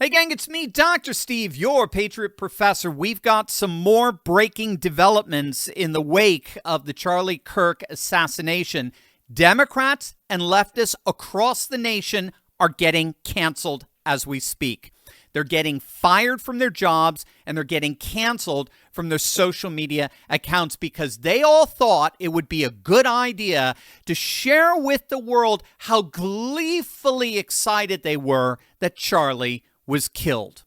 Hey gang, it's me, Dr. Steve, your Patriot Professor. We've got some more breaking developments in the wake of the Charlie Kirk assassination. Democrats and leftists across the nation are getting canceled as we speak. They're getting fired from their jobs and they're getting canceled from their social media accounts because they all thought it would be a good idea to share with the world how gleefully excited they were that Charlie was killed.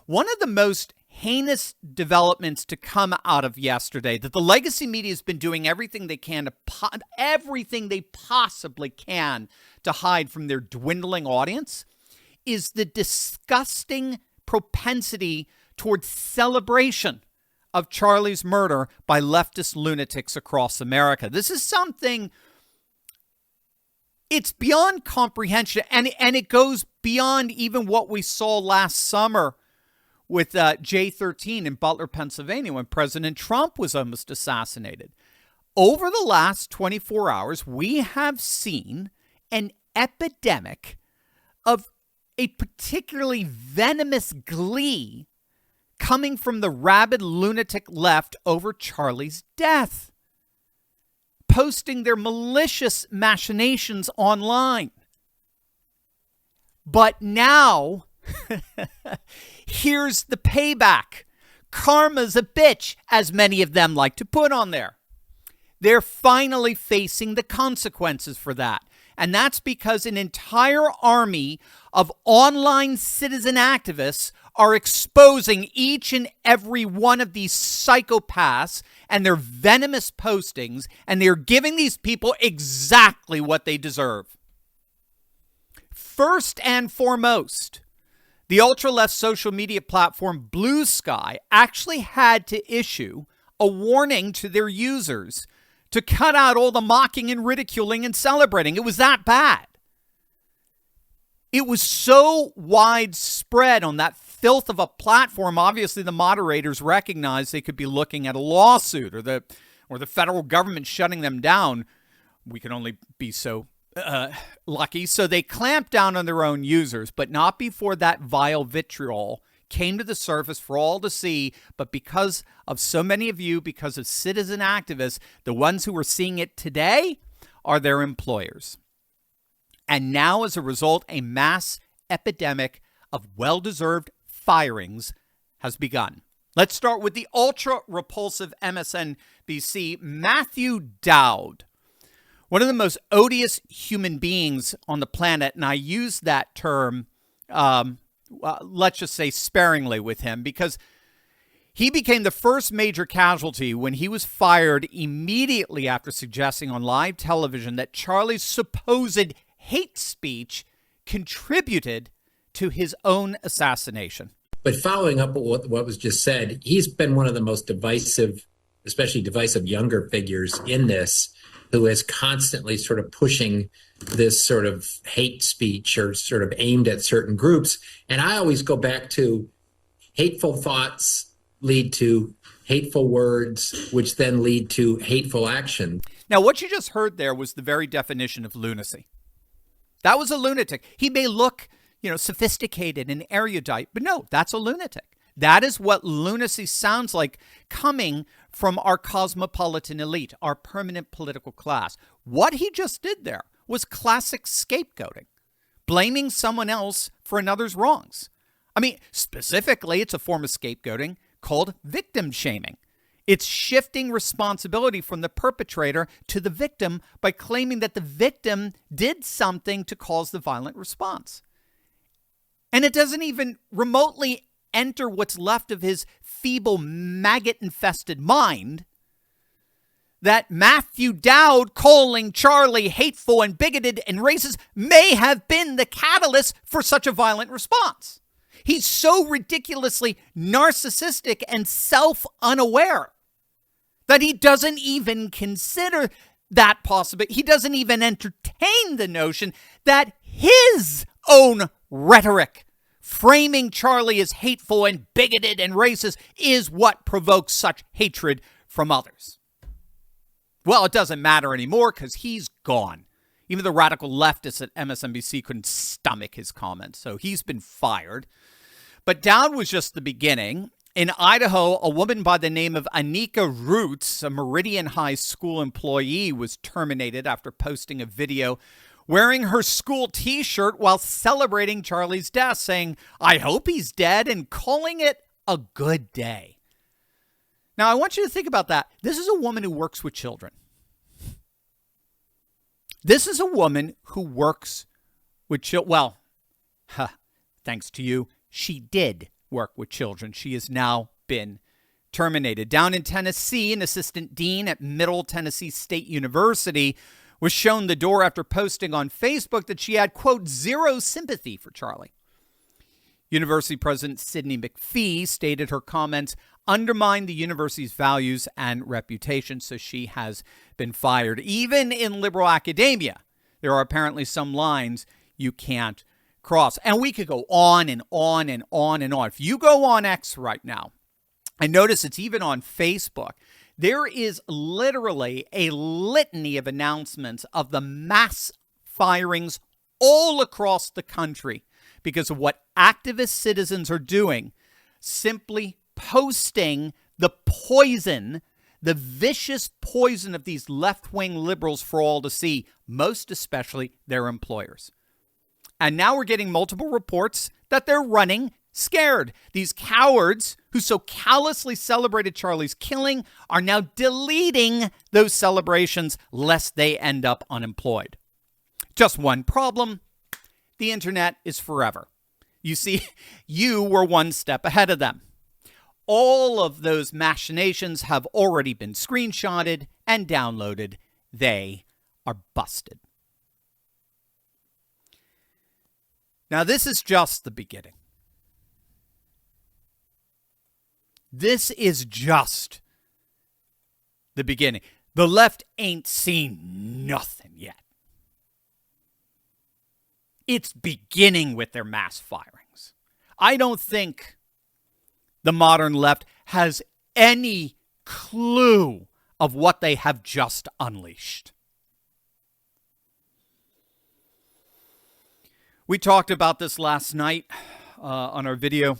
One of the most heinous developments to come out of yesterday, that the legacy media has been doing everything they can to everything they possibly can to hide from their dwindling audience, is the disgusting propensity towards celebration of Charlie's murder by leftist lunatics across America. This is something, it's beyond comprehension, and it goes beyond even what we saw last summer with J13 in Butler, Pennsylvania, when President Trump was almost assassinated. Over the last 24 hours, we have seen an epidemic of a particularly venomous glee coming from the rabid lunatic left over Charlie's death, posting their malicious machinations online. But now, here's the payback. Karma's a bitch, as many of them like to put on there. They're finally facing the consequences for that. And that's because an entire army of online citizen activists are exposing each and every one of these psychopaths and their venomous postings, and they're giving these people exactly what they deserve. First and foremost, the ultra-left social media platform Blue Sky actually had to issue a warning to their users to cut out all the mocking and ridiculing and celebrating. It was that bad. It was so widespread on that filth of a platform. Obviously, the moderators recognized they could be looking at a lawsuit or the federal government shutting them down. We can only be so lucky. So they clamped down on their own users, but not before that vile vitriol came to the surface for all to see. But because of so many of you, because of citizen activists, the ones who are seeing it today are their employers. And now, as a result, a mass epidemic of well-deserved firings has begun. Let's start with the ultra-repulsive MSNBC, Matthew Dowd, one of the most odious human beings on the planet. And I use that term, let's just say sparingly with him, because he became the first major casualty when he was fired immediately after suggesting on live television that Charlie's supposed hate speech contributed to his own assassination. But following up what was just said, he's been one of the most divisive, especially divisive younger figures in this, who is constantly sort of pushing this sort of hate speech or sort of aimed at certain groups. And I always go back to hateful thoughts lead to hateful words, which then lead to hateful action. Now, what you just heard there was the very definition of lunacy. That was a lunatic. He may look, sophisticated and erudite, but no, that's a lunatic. That is what lunacy sounds like coming from our cosmopolitan elite, our permanent political class. What he just did there was classic scapegoating, blaming someone else for another's wrongs. I mean, specifically, it's a form of scapegoating called victim shaming. It's shifting responsibility from the perpetrator to the victim by claiming that the victim did something to cause the violent response. And it doesn't even remotely enter what's left of his feeble, maggot-infested mind that Matthew Dowd calling Charlie hateful and bigoted and racist may have been the catalyst for such a violent response. He's so ridiculously narcissistic and self-unaware that he doesn't even consider that possibility. He doesn't even entertain the notion that his own rhetoric framing Charlie as hateful and bigoted and racist is what provokes such hatred from others. Well, it doesn't matter anymore because he's gone. Even the radical leftists at MSNBC couldn't stomach his comments, so he's been fired. But down was just the beginning. In Idaho, a woman by the name of Anika Roots, a Meridian High School employee, was terminated after posting a video wearing her school t-shirt while celebrating Charlie's death, saying, "I hope he's dead," and calling it a good day. Now, I want you to think about that. This is a woman who works with children. This is a woman who works with children. Well, thanks to you, she did work with children. She has now been terminated. Down in Tennessee, an assistant dean at Middle Tennessee State University was shown the door after posting on Facebook that she had, quote, zero sympathy for Charlie. University President Sidney McPhee stated her comments undermined the university's values and reputation, so she has been fired. Even in liberal academia, there are apparently some lines you can't cross. And we could go on and on and on and on. If you go on X right now, and notice it's even on Facebook, there is literally a litany of announcements of the mass firings all across the country because of what activist citizens are doing, simply posting the poison, the vicious poison of these left-wing liberals for all to see, most especially their employers. And now we're getting multiple reports that they're running scared. These cowards who so callously celebrated Charlie's killing are now deleting those celebrations lest they end up unemployed. Just one problem: the internet is forever. You see, you were one step ahead of them. All of those machinations have already been screenshotted and downloaded. They are busted. Now, this is just the beginning. This is just the beginning. The left ain't seen nothing yet. It's beginning with their mass firings. I don't think the modern left has any clue of what they have just unleashed. We talked about this last night on our video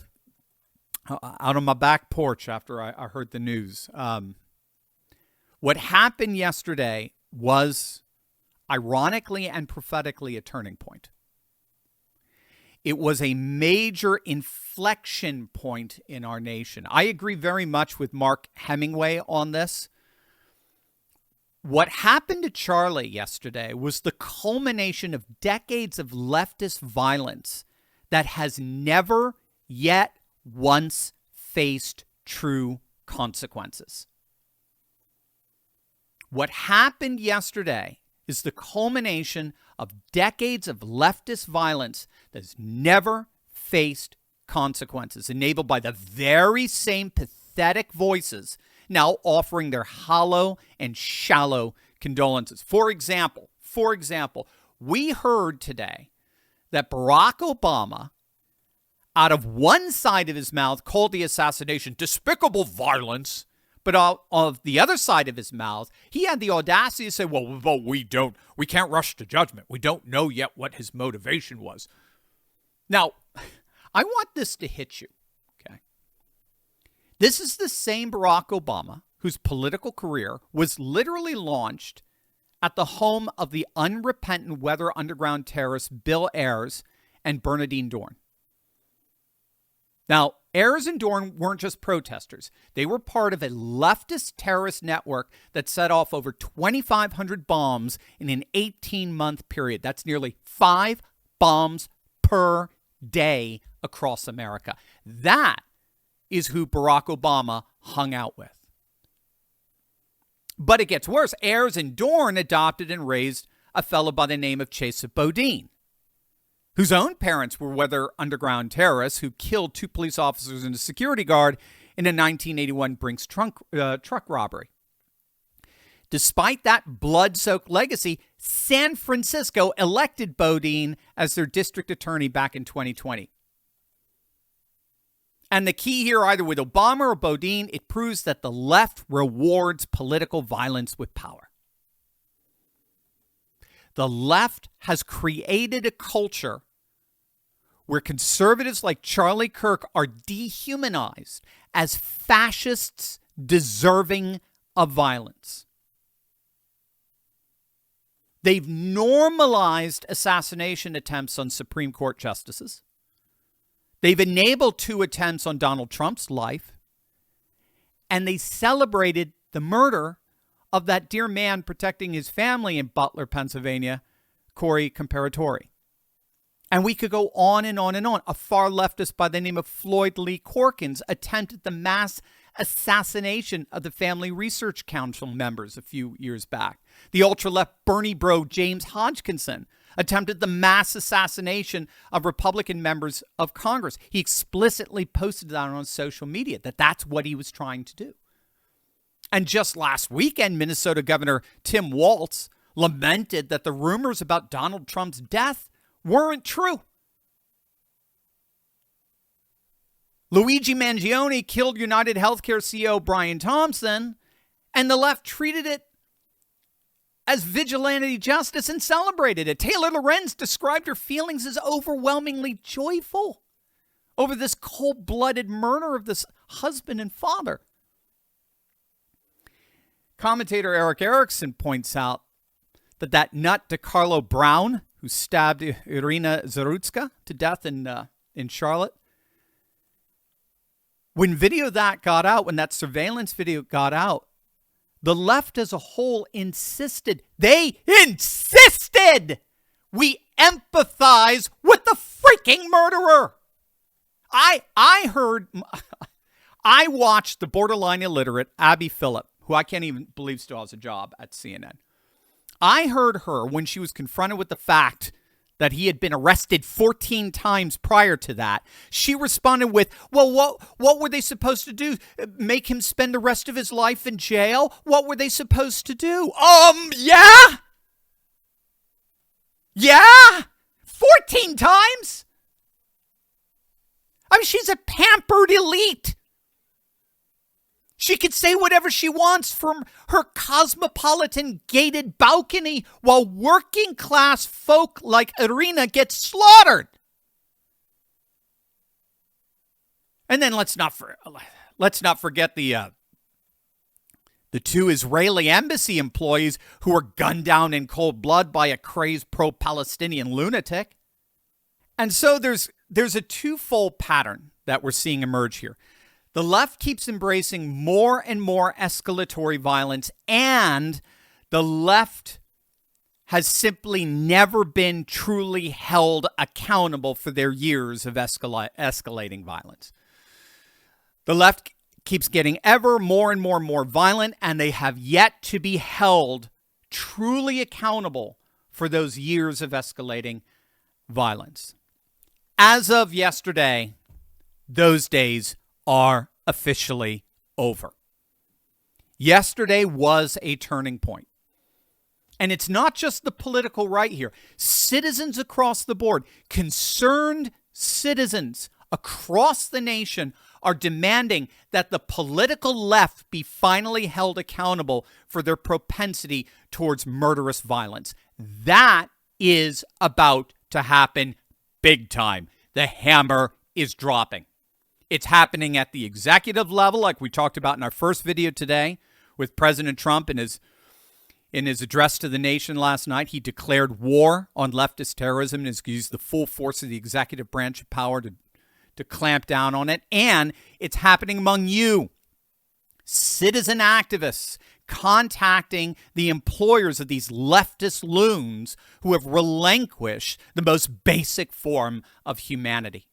out on my back porch after I heard the news. What happened yesterday was, ironically and prophetically, a turning point. It was a major inflection point in our nation. I agree very much with Mark Hemingway on this. What happened to Charlie yesterday was the culmination of decades of leftist violence that has never yet once faced true consequences. What happened yesterday is the culmination of decades of leftist violence that has never faced consequences, enabled by the very same pathetic voices now offering their hollow and shallow condolences. For example, we heard today that Barack Obama, out of one side of his mouth, called the assassination despicable violence, but out of the other side of his mouth, he had the audacity to say, well, we can't rush to judgment. We don't know yet what his motivation was. Now, I want this to hit you, okay? This is the same Barack Obama whose political career was literally launched at the home of the unrepentant Weather Underground terrorists Bill Ayers and Bernardine Dohrn. Now, Ayers and Dohrn weren't just protesters. They were part of a leftist terrorist network that set off over 2,500 bombs in an 18-month period. That's nearly 5 bombs per day across America. That is who Barack Obama hung out with. But it gets worse. Ayers and Dohrn adopted and raised a fellow by the name of Chesa Boudin, whose own parents were Weather Underground terrorists who killed 2 police officers and a security guard in a 1981 Brinks truck robbery. Despite that blood-soaked legacy, San Francisco elected Boudin as their district attorney back in 2020. And the key here, either with Obama or Boudin, it proves that the left rewards political violence with power. The left has created a culture where conservatives like Charlie Kirk are dehumanized as fascists deserving of violence. They've normalized assassination attempts on Supreme Court justices. They've enabled 2 attempts on Donald Trump's life. And they celebrated the murder of that dear man protecting his family in Butler, Pennsylvania, Corey Comparatori. And we could go on and on and on. A far leftist by the name of Floyd Lee Corkins attempted the mass assassination of the Family Research Council members a few years back. The ultra-left Bernie bro James Hodgkinson attempted the mass assassination of Republican members of Congress. He explicitly posted that on social media, that that's what he was trying to do. And just last weekend, Minnesota Governor Tim Walz lamented that the rumors about Donald Trump's death weren't true. Luigi Mangione killed United Healthcare CEO Brian Thompson, and the left treated it as vigilante justice and celebrated it. Taylor Lorenz described her feelings as overwhelmingly joyful over this cold-blooded murder of this husband and father. Commentator Eric Erickson points out that nut DeCarlo Brown, who stabbed Irina Zarutska to death in Charlotte, when that surveillance video got out, the left as a whole insisted we empathize with the freaking murderer. I watched the borderline illiterate Abby Phillip, who I can't even believe still has a job at CNN. I heard her when she was confronted with the fact that he had been arrested 14 times prior to that. She responded with, well, what were they supposed to do? Make him spend the rest of his life in jail? What were they supposed to do? Yeah? Yeah? 14 times? I mean, she's a pampered elite. She could say whatever she wants from her cosmopolitan gated balcony while working class folk like Irina get slaughtered. And then let's not forget the 2 Israeli embassy employees who were gunned down in cold blood by a crazed pro-Palestinian lunatic. And so there's a twofold pattern that we're seeing emerge here. The left keeps embracing more and more escalatory violence, and the left has simply never been truly held accountable for their years of escalating violence. The left keeps getting ever more and more violent, and they have yet to be held truly accountable for those years of escalating violence. As of yesterday, those days are officially over. Yesterday was a turning point. And it's not just the political right here. Citizens across the board, concerned citizens across the nation are demanding that the political left be finally held accountable for their propensity towards murderous violence. That is about to happen big time. The hammer is dropping. It's happening at the executive level, like we talked about in our first video today with President Trump in his address to the nation last night. He declared war on leftist terrorism and has used the full force of the executive branch of power to clamp down on it. And it's happening among you, citizen activists, contacting the employers of these leftist loons who have relinquished the most basic form of humanity.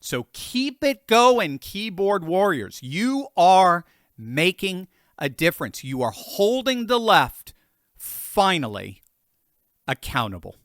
So keep it going, keyboard warriors. You are making a difference. You are holding the left finally accountable.